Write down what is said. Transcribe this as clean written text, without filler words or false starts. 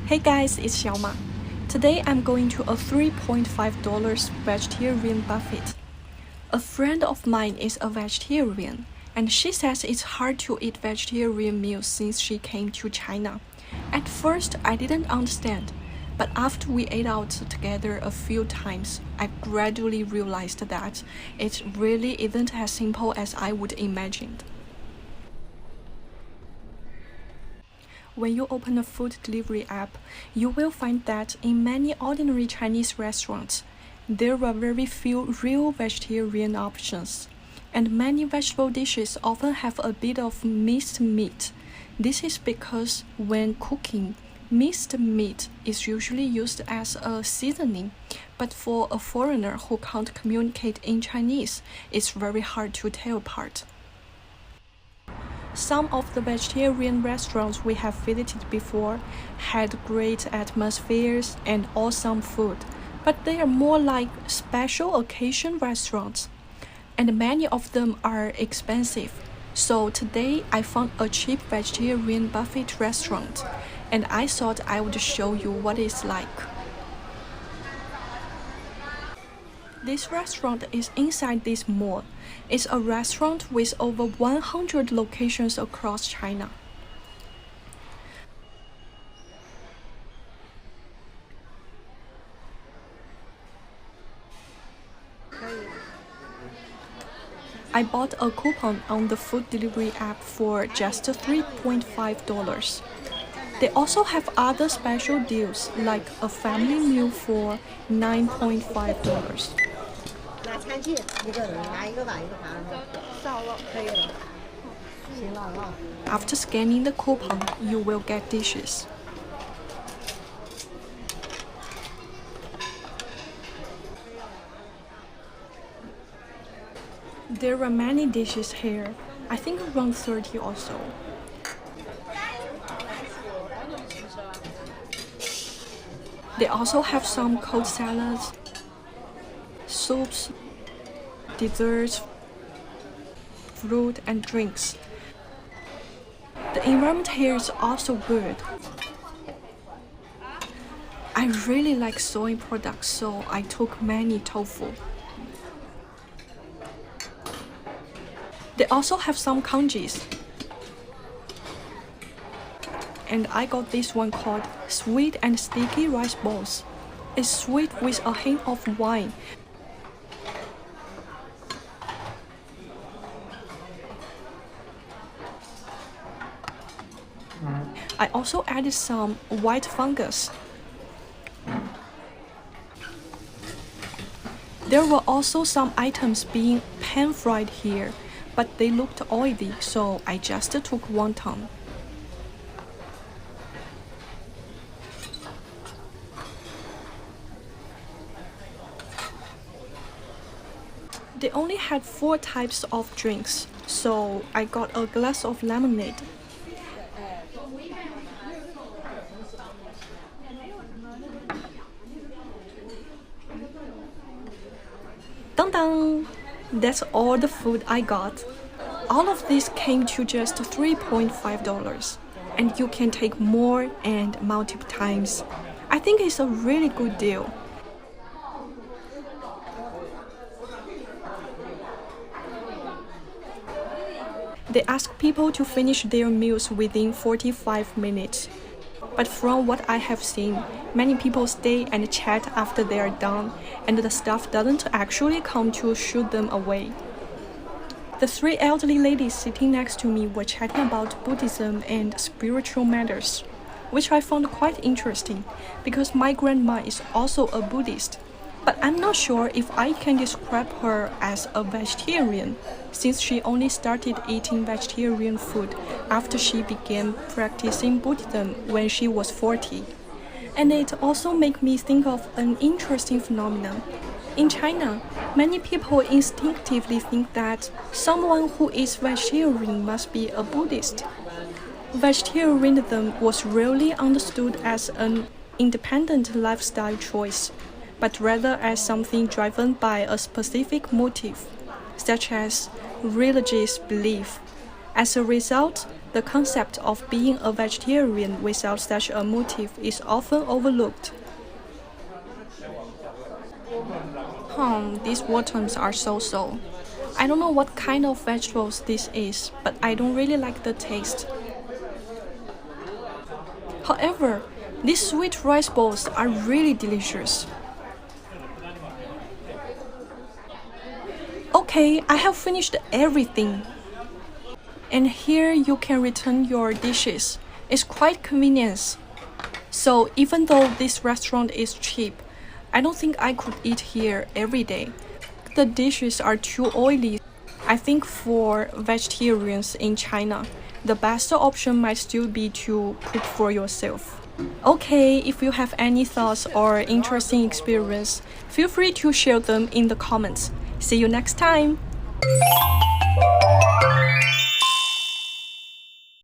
Hey guys, it's Xiaoma. Today I'm going to a $3.5 vegetarian buffet. A friend of mine is a vegetarian, and she says it's hard to eat vegetarian meals since she came to China. At first, I didn't understand, but after we ate out together a few times, I gradually realized that it really isn't as simple as I would imagine. When you open a food delivery app, you will find that in many ordinary Chinese restaurants, there are very few real vegetarian options, and many vegetable dishes often have a bit of minced meat. This is because when cooking, minced meat is usually used as a seasoning, but for a foreigner who can't communicate in Chinese, it's very hard to tell apart. Some of the vegetarian restaurants we have visited before had great atmospheres and awesome food, but they are more like special occasion restaurants, and many of them are expensive. So today I found a cheap vegetarian buffet restaurant, and I thought I would show you what it's like. This restaurant is inside this mall. It's a restaurant with over 100 locations across China. I bought a coupon on the food delivery app for just $3.5. They also have other special deals like a family meal for $9.5. After scanning the coupon, you will get dishes. There are many dishes here, I think around 30 or so. They also have some cold salads, soups, desserts, fruit, and drinks. The environment here is also good. I really like soy products, so I took many tofu. They also have some congis. And I got this one called sweet and sticky rice balls. It's sweet with a hint of wine. I also added some white fungus. There were also some items being pan-fried here, but they looked oily, so I just took wonton. They only had 4 types of drinks, so I got a glass of lemonade. Dun dun! That's all the food I got. All of this came to just $3.5, and you can take more and multiple times. I think it's a really good deal. They ask people to finish their meals within 45 minutes. But from what I have seen, many people stay and chat after they are done, and the staff doesn't actually come to shoot them away. The 3 elderly ladies sitting next to me were chatting about Buddhism and spiritual matters, which I found quite interesting because my grandma is also a Buddhist. But I'm not sure if I can describe her as a vegetarian, since she only started eating vegetarian food after she began practicing Buddhism when she was 40. And it also makes me think of an interesting phenomenon. In China, many people instinctively think that someone who is vegetarian must be a Buddhist. Vegetarianism was rarely understood as an independent lifestyle choice, but rather as something driven by a specific motive, such as religious belief. As a result, The concept of being a vegetarian without such a motive is often overlooked. These worms are so-so. I don't know what kind of vegetables this is, but I don't really like the taste. However, these sweet rice balls are really delicious. Okay, I have finished everything. And here you can return your dishes. It's quite convenient. So even though this restaurant is cheap, I don't think I could eat here every day. The dishes are too oily. I think for vegetarians in China, the best option might still be to cook for yourself. Okay, if you have any thoughts or interesting experience, feel free to share them in the comments. See you next time!